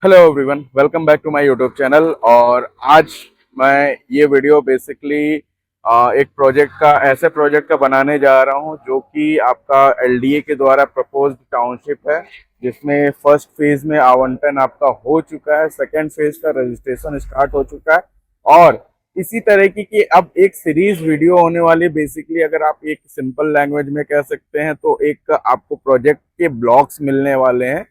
Hello everyone, welcome back to my YouTube channel. और आज मैं ये वीडियो बेसिकली एक ऐसे प्रोजेक्ट का बनाने जा रहा हूँ जो कि आपका एलडीए के द्वारा प्रपोज्ड टाउनशिप है, जिसमें फर्स्ट फेज में आवंटन आपका हो चुका है, सेकंड फेज का रजिस्ट्रेशन स्टार्ट हो चुका है। और इसी तरह की अब एक सीरीज वीडियो होने वाली। बेसिकली अगर आप एक सिंपल लैंग्वेज में कह सकते हैं तो एक आपको प्रोजेक्ट के ब्लॉक्स मिलने वाले हैं।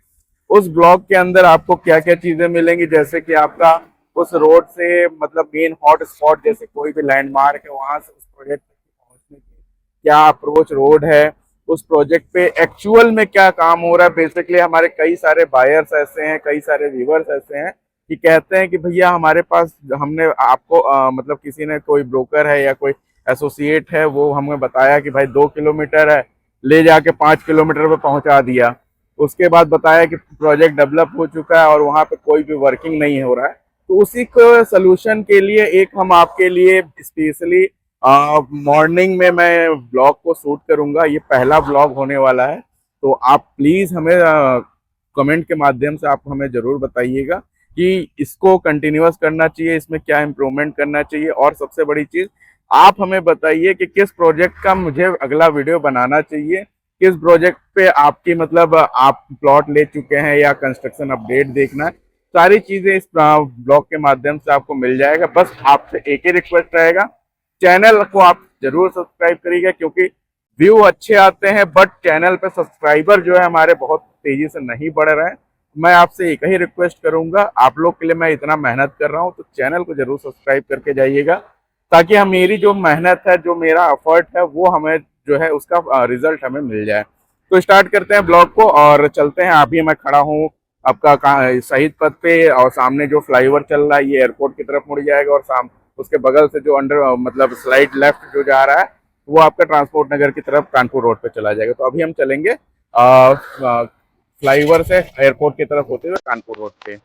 उस ब्लॉक के अंदर आपको क्या क्या चीजें मिलेंगी, जैसे कि आपका उस रोड से मतलब मेन हॉट स्पॉट जैसे कोई भी लैंडमार्क है, वहां से उस प्रोजेक्ट तक पहुंचने की क्या अप्रोच रोड है, उस प्रोजेक्ट पे एक्चुअल में क्या काम हो रहा है। बेसिकली हमारे कई सारे बायर्स ऐसे हैं, कई सारे व्यूवर्स ऐसे हैं कि कहते हैं कि भैया हमारे पास हमने आपको मतलब किसी ने कोई ब्रोकर है या कोई एसोसिएट है, वो हमें बताया कि भाई 2 किलोमीटर है, ले जाके 5 किलोमीटर पे पहुंचा दिया। उसके बाद बताया कि प्रोजेक्ट डेवलप हो चुका है और वहाँ पे कोई भी वर्किंग नहीं हो रहा है। तो उसी को सोल्यूशन के लिए एक हम आपके लिए स्पेशली मॉर्निंग में मैं ब्लॉग को शूट करूंगा। ये पहला ब्लॉग होने वाला है, तो आप प्लीज हमें कमेंट के माध्यम से आप हमें जरूर बताइएगा कि इसको कंटिन्यूअस करना चाहिए, इसमें क्या इम्प्रूवमेंट करना चाहिए। और सबसे बड़ी चीज, आप हमें बताइए कि किस प्रोजेक्ट का मुझे अगला वीडियो बनाना चाहिए, किस प्रोजेक्ट पे आपकी मतलब आप प्लॉट ले चुके हैं या कंस्ट्रक्शन अपडेट देखना है। सारी चीजें इस ब्लॉग के माध्यम से आपको मिल जाएगा। बस आपसे एक ही रिक्वेस्ट रहेगा, चैनल को आप जरूर सब्सक्राइब करिएगा, क्योंकि व्यू अच्छे आते हैं बट चैनल पे सब्सक्राइबर जो है हमारे बहुत तेजी से नहीं बढ़ रहे हैं। मैं आपसे एक ही रिक्वेस्ट करूंगा, आप लोग के लिए मैं इतना मेहनत कर रहा हूं तो चैनल को जरूर सब्सक्राइब करके जाइएगा, ताकि हम मेरी जो मेहनत है, जो मेरा एफर्ट है, वो हमें जो है उसका रिजल्ट हमें मिल जाए। तो स्टार्ट करते हैं ब्लॉग को और चलते हैं। अभी मैं खड़ा हूँ आपका शहीद पथ पे, और सामने जो फ्लाईओवर चल रहा है ये एयरपोर्ट की तरफ मुड़ जाएगा, और उसके बगल से जो अंडर मतलब स्लाइड लेफ्ट जो जा रहा है वो आपका ट्रांसपोर्ट नगर की तरफ कानपुर रोड पे चला जाएगा। तो अभी हम चलेंगे फ्लाईओवर से एयरपोर्ट की तरफ होते हुए कानपुर रोड पे।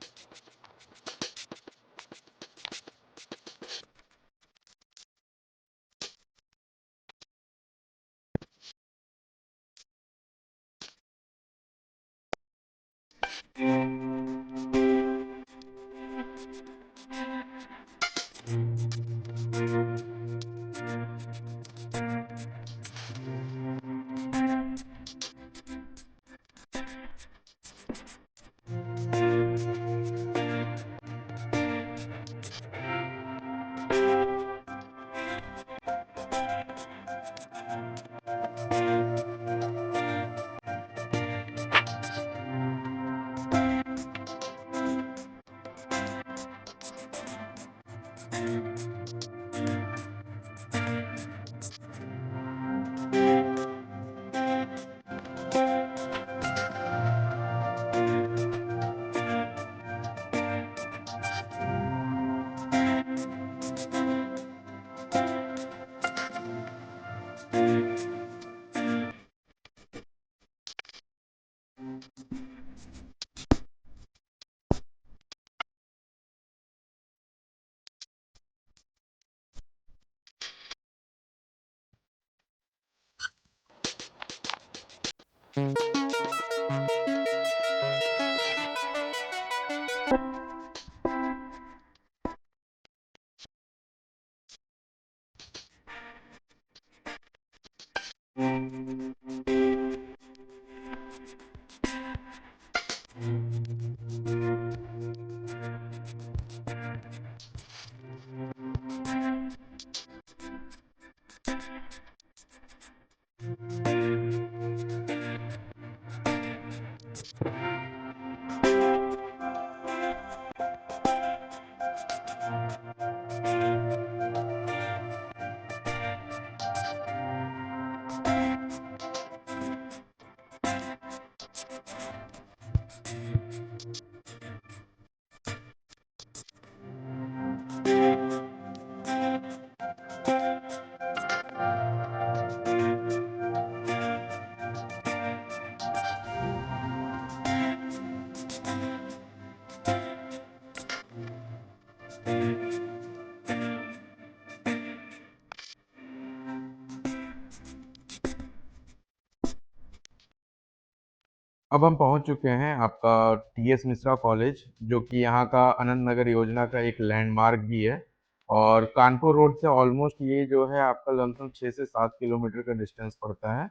अब हम पहुंच चुके हैं आपका टीएस मिश्रा कॉलेज, जो कि यहाँ का आनंद नगर योजना का एक लैंडमार्क भी है। और कानपुर रोड से ऑलमोस्ट ये जो है आपका लमसम 6 से 7 किलोमीटर का डिस्टेंस पड़ता है।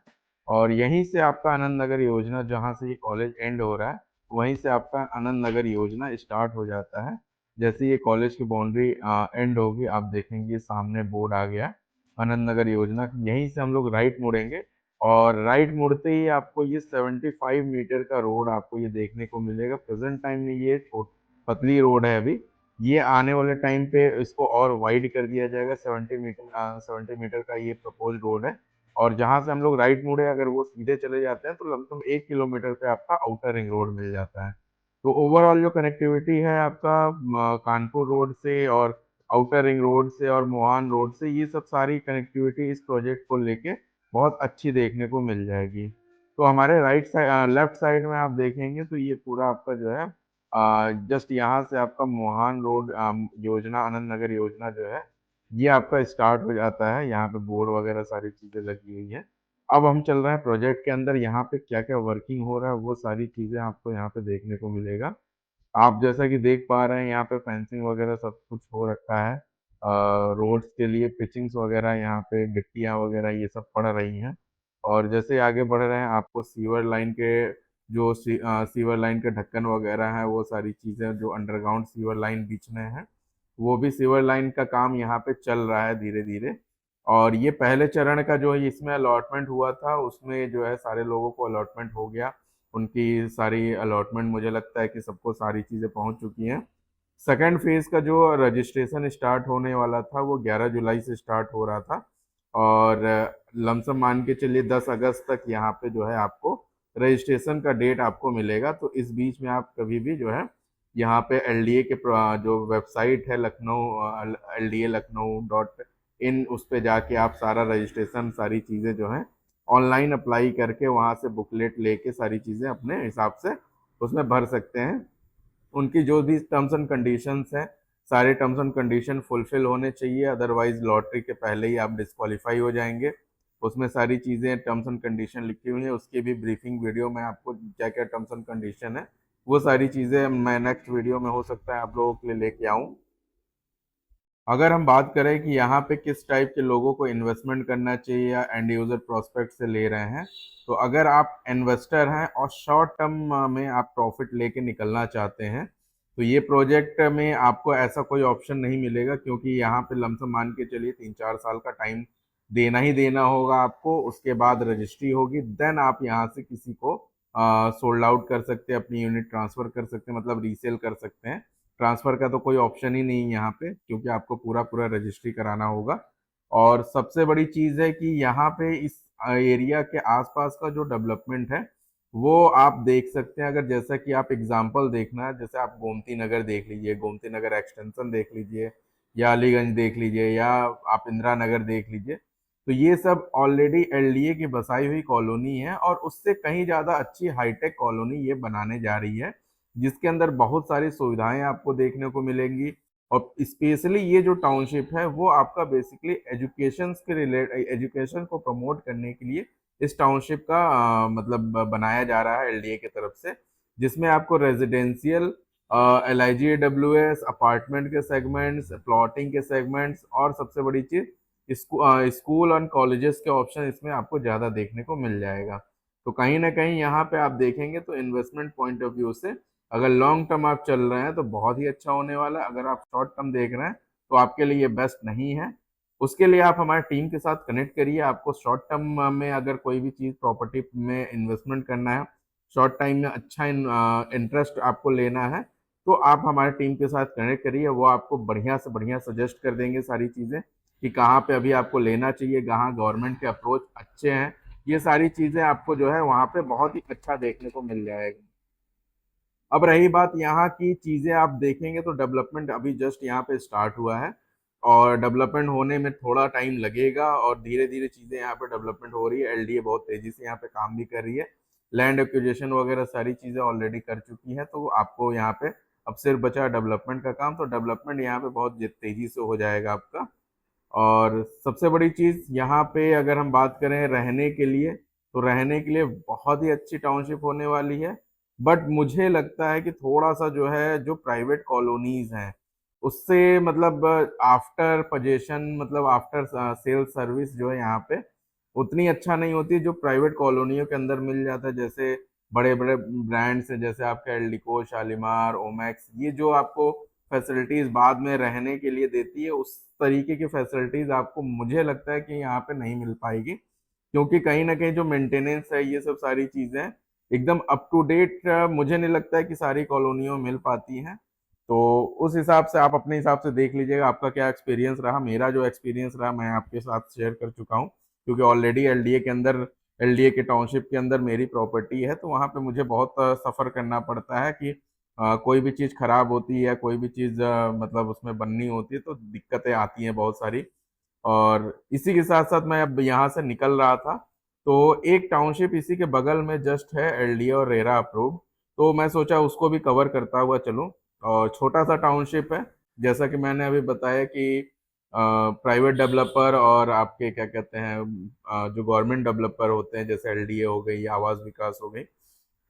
और यहीं से आपका आनंद नगर योजना, जहाँ से ये कॉलेज एंड हो रहा है, वहीं से आपका आनंद नगर योजना स्टार्ट हो जाता है। जैसे ये कॉलेज की बाउंड्री एंड होगी, आप देखेंगे सामने बोर्ड आ गया आनंद नगर योजना। यहीं से हम लोग राइट मुड़ेंगे और राइट मुड़ते ही आपको ये 75 मीटर का रोड आपको ये देखने को मिलेगा। प्रेजेंट टाइम में ये पतली रोड है अभी। ये आने वाले टाइम पे इसको और वाइड कर दिया जाएगा। 70 मीटर का ये प्रपोज रोड है। और जहां से हम लोग राइट मुड़े, अगर वो सीधे चले जाते हैं तो लमसम 1 किलोमीटर पे आपका आउटर रिंग रोड मिल जाता है। तो ओवरऑल जो कनेक्टिविटी है आपका कानपुर रोड से और आउटर रिंग रोड से और मोहान रोड से, ये सब सारी कनेक्टिविटी इस प्रोजेक्ट को लेके बहुत अच्छी देखने को मिल जाएगी। तो हमारे राइट साइड, लेफ्ट साइड में आप देखेंगे तो ये पूरा आपका जो है जस्ट यहाँ से आपका मोहान रोड योजना, आनंद नगर योजना जो है, ये आपका स्टार्ट हो जाता है। यहाँ पे बोर्ड वगैरह सारी चीज़ें लगी हुई हैं। अब हम चल रहे हैं प्रोजेक्ट के अंदर। यहाँ पे क्या क्या वर्किंग हो रहा है वो सारी चीज़ें आपको यहाँ पे देखने को मिलेगा। आप जैसा कि देख पा रहे हैं, यहाँ पे फेंसिंग वगैरह सब कुछ हो रखा है। रोड्स के लिए पिचिंग्स वगैरह, यहाँ पे गिट्टियाँ वगैरह ये सब पड़ रही हैं। और जैसे आगे बढ़ रहे हैं, आपको सीवर लाइन के जो सीवर लाइन के ढक्कन वगैरह हैं, वो सारी चीज़ें जो अंडरग्राउंड सीवर लाइन बीचने हैं, वो भी सीवर लाइन का काम यहाँ पे चल रहा है धीरे धीरे। और ये पहले चरण का जो इसमें अलॉटमेंट हुआ था, उसमें जो है सारे लोगों को अलॉटमेंट हो गया। उनकी सारी अलॉटमेंट, मुझे लगता है कि सबको सारी चीज़ें पहुंच चुकी हैं। सेकेंड फेज का जो रजिस्ट्रेशन स्टार्ट होने वाला था, वो 11 जुलाई से स्टार्ट हो रहा था। और लमसम मान के चलिए 10 अगस्त तक यहाँ पे जो है आपको रजिस्ट्रेशन का डेट आपको मिलेगा। तो इस बीच में आप कभी भी जो है यहाँ पे एलडीए के जो वेबसाइट है लखनऊ, LDA Lucknow.in, उस पे जाके आप सारा रजिस्ट्रेशन, सारी चीज़ें जो हैं ऑनलाइन अप्लाई करके वहाँ से बुकलेट लेके सारी चीज़ें अपने हिसाब से उसमें भर सकते हैं। उनकी जो भी टर्म्स एंड कंडीशंस हैं, सारे टर्म्स एंड कंडीशन फुलफिल होने चाहिए, अदरवाइज लॉटरी के पहले ही आप डिस्क्वालीफाई हो जाएंगे। उसमें सारी चीज़ें टर्म्स एंड कंडीशन लिखी हुई हैं। उसकी भी ब्रीफिंग वीडियो में आपको क्या क्या टर्म्स एंड कंडीशन है, वो सारी चीज़ें मैं नेक्स्ट वीडियो में हो सकता है आप लोगों के लिए लेके आऊँ। अगर हम बात करें कि यहाँ पे किस टाइप के लोगों को इन्वेस्टमेंट करना चाहिए या एंड यूजर प्रोस्पेक्ट से ले रहे हैं, तो अगर आप इन्वेस्टर हैं और शॉर्ट टर्म में आप प्रॉफिट लेके निकलना चाहते हैं, तो ये प्रोजेक्ट में आपको ऐसा कोई ऑप्शन नहीं मिलेगा। क्योंकि यहाँ पे लमसम मान के चलिए 3-4 साल का टाइम देना ही देना होगा आपको। उसके बाद रजिस्ट्री होगी, देन आप यहाँ से किसी को सोल्ड आउट कर सकते हैं, अपनी यूनिट ट्रांसफर कर सकते हैं, मतलब रीसेल कर सकते हैं। ट्रांसफ़र का तो कोई ऑप्शन ही नहीं है यहाँ पे, क्योंकि आपको पूरा पूरा रजिस्ट्री कराना होगा। और सबसे बड़ी चीज़ है कि यहाँ पे इस एरिया के आसपास का जो डेवलपमेंट है, वो आप देख सकते हैं। अगर जैसा कि आप एग्जांपल देखना है, जैसे आप गोमती नगर देख लीजिए, गोमती नगर एक्सटेंशन देख लीजिए, या अलीगंज देख लीजिए, या आप इंदिरा नगर देख लीजिए, तो ये सब ऑलरेडी एलडीए की बसाई हुई कॉलोनी है। और उससे कहीं ज़्यादा अच्छी हाईटेक कॉलोनी ये बनाने जा रही है, जिसके अंदर बहुत सारी सुविधाएं आपको देखने को मिलेंगी। और स्पेशली ये जो टाउनशिप है, वो आपका बेसिकली एजुकेशन को प्रमोट करने के लिए इस टाउनशिप का मतलब बनाया जा रहा है एलडीए की तरफ से। जिसमें आपको रेजिडेंशियल, LIG AWS, अपार्टमेंट के सेगमेंट्स, प्लॉटिंग के सेगमेंट्स, और सबसे बड़ी चीज़ स्कूल और कॉलेजेस के ऑप्शन इसमें आपको ज़्यादा देखने को मिल जाएगा। तो कहीं ना कहीं यहाँ पे आप देखेंगे तो इन्वेस्टमेंट पॉइंट ऑफ व्यू से, अगर लॉन्ग टर्म आप चल रहे हैं तो बहुत ही अच्छा होने वाला है। अगर आप शॉर्ट टर्म देख रहे हैं तो आपके लिए ये बेस्ट नहीं है। उसके लिए आप हमारे टीम के साथ कनेक्ट करिए। आपको शॉर्ट टर्म में अगर कोई भी चीज़ प्रॉपर्टी में इन्वेस्टमेंट करना है, शॉर्ट टाइम में अच्छा इंटरेस्ट आपको लेना है, तो आप हमारे टीम के साथ कनेक्ट करिए। वो आपको बढ़िया से बढ़िया सजेस्ट कर देंगे सारी चीज़ें, कि कहाँ पे अभी आपको लेना चाहिए, कहाँ गवर्नमेंट के अप्रोच अच्छे हैं। ये सारी चीज़ें आपको जो है वहाँ पे बहुत ही अच्छा देखने को मिल जाएगा। अब रही बात यहाँ की चीज़ें, आप देखेंगे तो डेवलपमेंट अभी जस्ट यहाँ पे स्टार्ट हुआ है, और डेवलपमेंट होने में थोड़ा टाइम लगेगा। और धीरे धीरे चीज़ें यहाँ पे डेवलपमेंट हो रही है। एलडीए बहुत तेज़ी से यहाँ पे काम भी कर रही है। लैंड एक्विजिशन वगैरह सारी चीज़ें ऑलरेडी कर चुकी हैं। तो आपको यहाँ पे अब सिर्फ बचा डेवलपमेंट का काम। तो डेवलपमेंट यहाँ पे बहुत तेज़ी से हो जाएगा आपका। और सबसे बड़ी चीज़ यहाँ पे अगर हम बात करें रहने के लिए, तो रहने के लिए बहुत ही अच्छी टाउनशिप होने वाली है। बट मुझे लगता है कि थोड़ा सा जो है, जो प्राइवेट कॉलोनीज हैं उससे मतलब आफ्टर पजेशन, मतलब आफ्टर सेल सर्विस जो है यहाँ पे उतनी अच्छा नहीं होती जो प्राइवेट कॉलोनियों के अंदर मिल जाता है। जैसे बड़े बड़े ब्रांड्स हैं, जैसे आपका एल्डिको, शालीमार, ओमैक्स, ये जो आपको फैसिलिटीज बाद में रहने के लिए देती है, उस तरीके की फैसिलिटीज आपको मुझे लगता है कि यहाँ पे नहीं मिल पाएगी। क्योंकि कहीं ना कहीं जो मेंटेनेंस है, ये सब सारी चीजें एकदम अप टू डेट मुझे नहीं लगता है कि सारी कॉलोनियों में मिल पाती हैं। तो उस हिसाब से आप अपने हिसाब से देख लीजिएगा आपका क्या एक्सपीरियंस रहा। मेरा जो एक्सपीरियंस रहा मैं आपके साथ शेयर कर चुका हूँ, क्योंकि ऑलरेडी एलडीए के अंदर, एलडीए के टाउनशिप के अंदर मेरी प्रॉपर्टी है। तो वहाँ पे मुझे बहुत सफ़र करना पड़ता है कि कोई भी चीज़ खराब होती है, कोई भी चीज़ मतलब उसमें बननी होती है तो दिक्कतें आती हैं बहुत सारी। और इसी के साथ साथ मैं अब यहाँ से निकल रहा था, तो एक टाउनशिप इसी के बगल में जस्ट है, एलडीए और रेरा अप्रूव। तो मैं सोचा उसको भी कवर करता हुआ चलूँ। और छोटा सा टाउनशिप है, जैसा कि मैंने अभी बताया कि प्राइवेट डेवलपर और आपके क्या कहते हैं, जो गवर्नमेंट डेवलपर होते हैं, जैसे एलडीए हो गई, आवास विकास हो गई,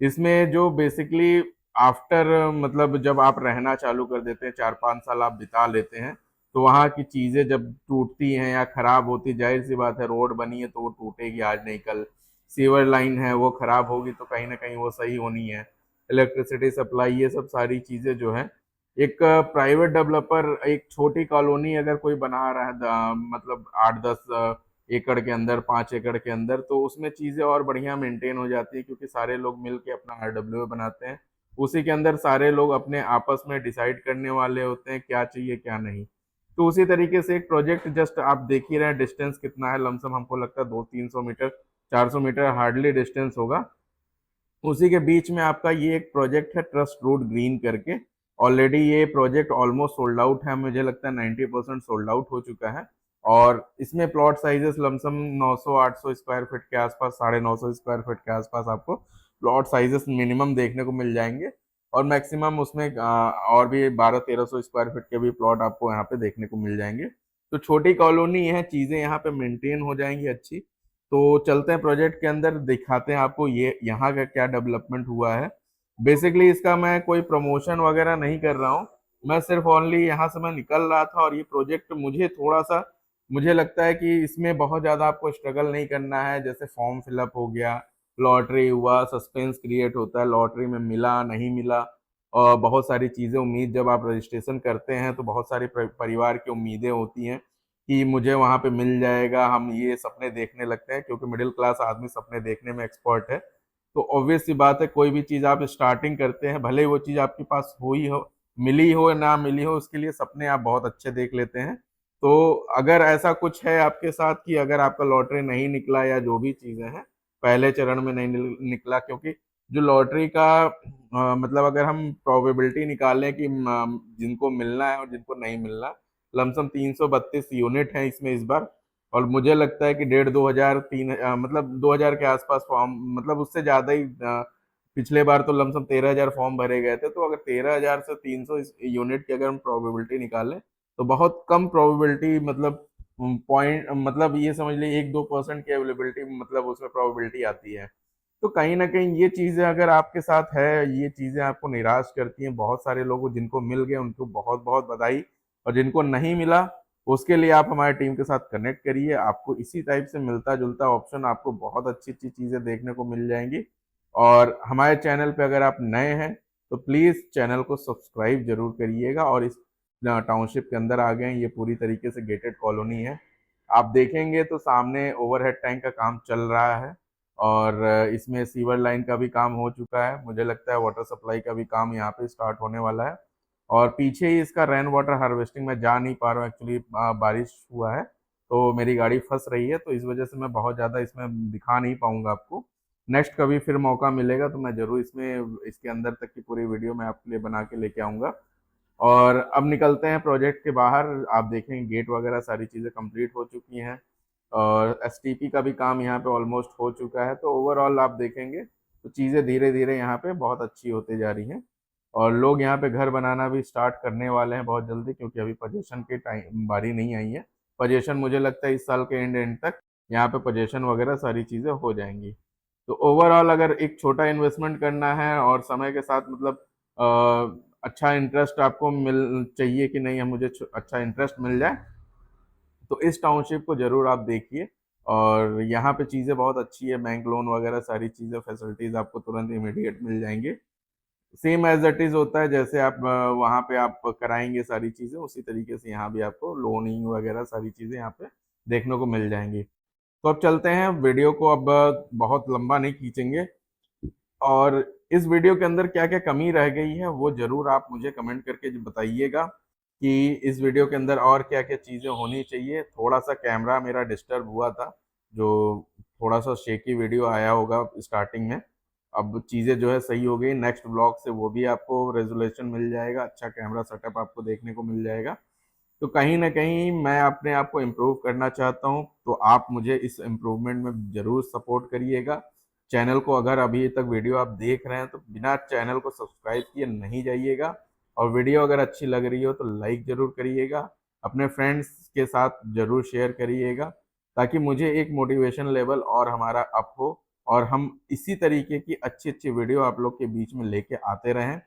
इसमें जो बेसिकली आफ्टर मतलब जब आप रहना चालू कर देते हैं, 4-5 साल आप बिता लेते हैं, तो वहाँ की चीज़ें जब टूटती हैं या खराब होती, जाहिर सी बात है, रोड बनी है तो वो टूटेगी आज नहीं कल। सीवर लाइन है वो खराब होगी तो कहीं ना कहीं वो सही होनी है। इलेक्ट्रिसिटी सप्लाई, ये सब सारी चीज़ें जो है, एक प्राइवेट डेवलपर एक छोटी कॉलोनी अगर कोई बना रहा है मतलब 8-10 एकड़ के अंदर, 5 एकड़ के अंदर, तो उसमें चीज़ें और बढ़िया मेंटेन हो जाती है, क्योंकि सारे लोग मिल के अपना आरडब्ल्यू बनाते हैं। उसी के अंदर सारे लोग अपने आपस में डिसाइड करने वाले होते हैं क्या चाहिए क्या नहीं। तो उसी तरीके से एक प्रोजेक्ट, जस्ट आप देख ही रहे हैं डिस्टेंस कितना है, लमसम हमको लगता है 200-300 मीटर, 400 मीटर हार्डली डिस्टेंस होगा। उसी के बीच में आपका ये एक प्रोजेक्ट है, ट्रस्ट रोड ग्रीन करके। ऑलरेडी ये प्रोजेक्ट ऑलमोस्ट सोल्ड आउट है, मुझे लगता है 90% सोल्ड आउट हो चुका है। और इसमें plot sizes lump sum 900-800 square feet के आसपास, 950 स्क्वायर फीट के आसपास आपको प्लॉट साइजेस मिनिमम देखने को मिल जाएंगे। और मैक्सिमम उसमें और भी 1200-1300 स्क्वायर फीट के भी प्लॉट आपको यहाँ पे देखने को मिल जाएंगे। तो छोटी कॉलोनी है, चीज़ें यहाँ पे मेंटेन हो जाएंगी अच्छी। तो चलते हैं प्रोजेक्ट के अंदर, दिखाते हैं आपको ये यहाँ का क्या डेवलपमेंट हुआ है। बेसिकली इसका मैं कोई प्रमोशन वगैरह नहीं कर रहा हूँ, मैं सिर्फ ओनली यहाँ से मैं निकल रहा था, और ये प्रोजेक्ट मुझे थोड़ा सा, मुझे लगता है कि इसमें बहुत ज़्यादा आपको स्ट्रगल नहीं करना है। जैसे फॉर्म फिलअप हो गया, लॉटरी हुआ, सस्पेंस क्रिएट होता है, लॉटरी में मिला नहीं मिला, और बहुत सारी चीज़ें, उम्मीद जब आप रजिस्ट्रेशन करते हैं तो बहुत सारी परिवार की उम्मीदें होती हैं कि मुझे वहां पे मिल जाएगा, हम ये सपने देखने लगते हैं, क्योंकि मिडिल क्लास आदमी सपने देखने में एक्सपर्ट है। तो ऑब्वियस सी बात है, कोई भी चीज आप स्टार्टिंग करते हैं, भले ही वो चीज आपके पास हुई हो, मिली हो ना मिली हो, उसके लिए सपने आप बहुत अच्छे देख लेते हैं। तो अगर ऐसा कुछ है आपके साथ कि अगर आपका लॉटरी नहीं निकला या जो भी चीजें हैं, पहले चरण में नहीं निकला, क्योंकि जो लॉटरी का मतलब अगर हम प्रोबेबिलिटी निकालें कि जिनको मिलना है और जिनको नहीं मिलना, लमसम 332 यूनिट है इसमें इस बार। और मुझे लगता है कि 1,500-2,000 मतलब 2,000 के आसपास फॉर्म, मतलब उससे ज्यादा ही पिछले बार तो लमसम 13,000 फॉर्म भरे गए थे। तो अगर 13,000 से 300 यूनिट की अगर हम प्रोबेबिलिटी निकालें, तो बहुत कम प्रोबेबिलिटी, मतलब पॉइंट, मतलब ये समझ लीजिए 1-2% की अवेलेबिलिटी, मतलब उसमें प्रोबेबिलिटी आती है। तो कहीं ना कहीं ये चीजें अगर आपके साथ है, ये चीजें आपको निराश करती हैं। बहुत सारे लोग जिनको मिल गए उनको बहुत बहुत बधाई, और जिनको नहीं मिला उसके लिए आप हमारी टीम के साथ कनेक्ट करिए, आपको इसी टाइप से मिलता जुलता ऑप्शन, आपको बहुत अच्छी अच्छी चीजें देखने को मिल जाएंगी। और हमारे चैनल पे अगर आप नए हैं तो प्लीज चैनल को सब्सक्राइब जरूर करिएगा। और इस टाउनशिप के अंदर आ गए हैं, ये पूरी तरीके से गेटेड कॉलोनी है। आप देखेंगे तो सामने ओवरहेड टैंक का काम चल रहा है, और इसमें सीवर लाइन का भी काम हो चुका है, मुझे लगता है वाटर सप्लाई का भी काम यहाँ पे स्टार्ट होने वाला है। और पीछे ही इसका रेन वाटर हार्वेस्टिंग, में जा नहीं पा रहा हूँ एक्चुअली, बारिश हुआ है तो मेरी गाड़ी फंस रही है, तो इस वजह से मैं बहुत ज़्यादा इसमें दिखा नहीं पाऊंगा आपको। नेक्स्ट कभी फिर मौका मिलेगा तो मैं जरूर इसमें, इसके अंदर तक की पूरी वीडियो मैं आपके लिए बना के लेके आऊँगा। और अब निकलते हैं प्रोजेक्ट के बाहर, आप देखेंगे गेट वगैरह सारी चीज़ें कंप्लीट हो चुकी हैं, और एसटीपी का भी काम यहाँ पे ऑलमोस्ट हो चुका है। तो ओवरऑल आप देखेंगे तो चीज़ें धीरे धीरे यहाँ पे बहुत अच्छी होती जा रही हैं। और लोग यहाँ पे घर बनाना भी स्टार्ट करने वाले हैं बहुत जल्दी, क्योंकि अभी पोजीशन की टाइम बारी नहीं आई है। पोजीशन मुझे लगता है इस साल के एंड एंड तक यहाँ पे पोजीशन वगैरह सारी चीज़ें हो जाएंगी। तो ओवरऑल अगर एक छोटा इन्वेस्टमेंट करना है और समय के साथ मतलब अच्छा इंटरेस्ट आपको मिल चाहिए कि नहीं, मुझे अच्छा इंटरेस्ट मिल जाए, तो इस टाउनशिप को जरूर आप देखिए। और यहाँ पे चीज़ें बहुत अच्छी है, बैंक लोन वगैरह सारी चीज़ें फैसिलिटीज़ आपको तुरंत इमीडिएट मिल जाएंगे। सेम एज इट इज़ होता है, जैसे आप वहाँ पे आप कराएंगे सारी चीज़ें, उसी तरीके से यहाँ भी आपको लोनिंग वगैरह सारी चीज़ें यहाँ पे देखने को मिल जाएंगी। तो अब चलते हैं वीडियो को, अब बहुत लंबा नहीं खींचेंगे। और इस वीडियो के अंदर क्या क्या कमी रह गई है वो जरूर आप मुझे कमेंट करके बताइएगा कि इस वीडियो के अंदर और क्या क्या चीज़ें होनी चाहिए। थोड़ा सा कैमरा मेरा डिस्टर्ब हुआ था, जो थोड़ा सा शेकी वीडियो आया होगा स्टार्टिंग में। अब चीज़ें जो है सही हो गई, नेक्स्ट ब्लॉग से वो भी आपको रेजोल्यूशन मिल जाएगा, अच्छा कैमरा सेटअप आपको देखने को मिल जाएगा। तो कहीं ना कहीं मैं अपने आप को इम्प्रूव करना चाहता हूँ, तो आप मुझे इस इम्प्रूवमेंट में ज़रूर सपोर्ट करिएगा। चैनल को अगर अभी तक वीडियो आप देख रहे हैं तो बिना चैनल को सब्सक्राइब किए नहीं जाइएगा। और वीडियो अगर अच्छी लग रही हो तो लाइक ज़रूर करिएगा, अपने फ्रेंड्स के साथ ज़रूर शेयर करिएगा, ताकि मुझे एक मोटिवेशन लेवल और हमारा अप हो, और हम इसी तरीके की अच्छी अच्छी वीडियो आप लोग के बीच में लेके आते रहें।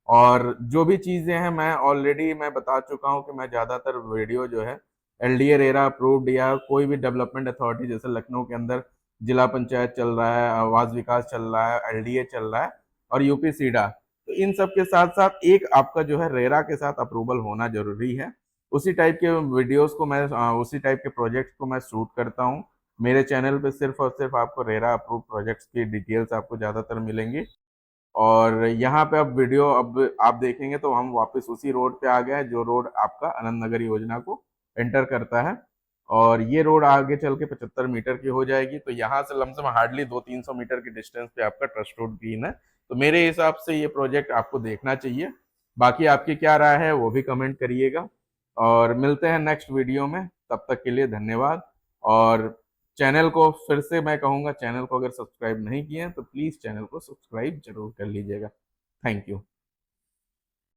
और जो भी चीज़ें हैं मैं बता चुका हूँ कि मैं ज़्यादातर वीडियो जो है एलडीए रेरा अप्रूव्ड या कोई भी डेवलपमेंट अथॉरिटी, जैसे लखनऊ के अंदर जिला पंचायत चल रहा है, आवास विकास चल रहा है, एलडीए चल रहा है, और यूपी सीडा, तो इन सब के साथ साथ एक आपका जो है रेरा के साथ अप्रूवल होना जरूरी है। उसी टाइप के वीडियोस को मैं उसी टाइप के प्रोजेक्ट्स को मैं शूट करता हूँ। मेरे चैनल पे सिर्फ और सिर्फ आपको रेरा अप्रूव प्रोजेक्ट्स की डिटेल्स आपको ज़्यादातर मिलेंगी। और यहाँ पे अब वीडियो अब आप देखेंगे तो हम वापस उसी रोड पे आ गए हैं, जो रोड आपका आनंद नगर योजना को एंटर करता है। और ये रोड आगे चल के 75 मीटर की हो जाएगी, तो यहाँ से लमसम हार्डली 200-300 मीटर की डिस्टेंस पे आपका ट्रस्ट रोड ग्रीन है। तो मेरे हिसाब से ये प्रोजेक्ट आपको देखना चाहिए। बाकी आपकी क्या राय है वो भी कमेंट करिएगा, और मिलते हैं नेक्स्ट वीडियो में। तब तक के लिए धन्यवाद। और चैनल को फिर से मैं कहूँगा, चैनल को अगर सब्सक्राइब नहीं किए हैं तो प्लीज़ चैनल को सब्सक्राइब जरूर कर लीजिएगा। Thank you.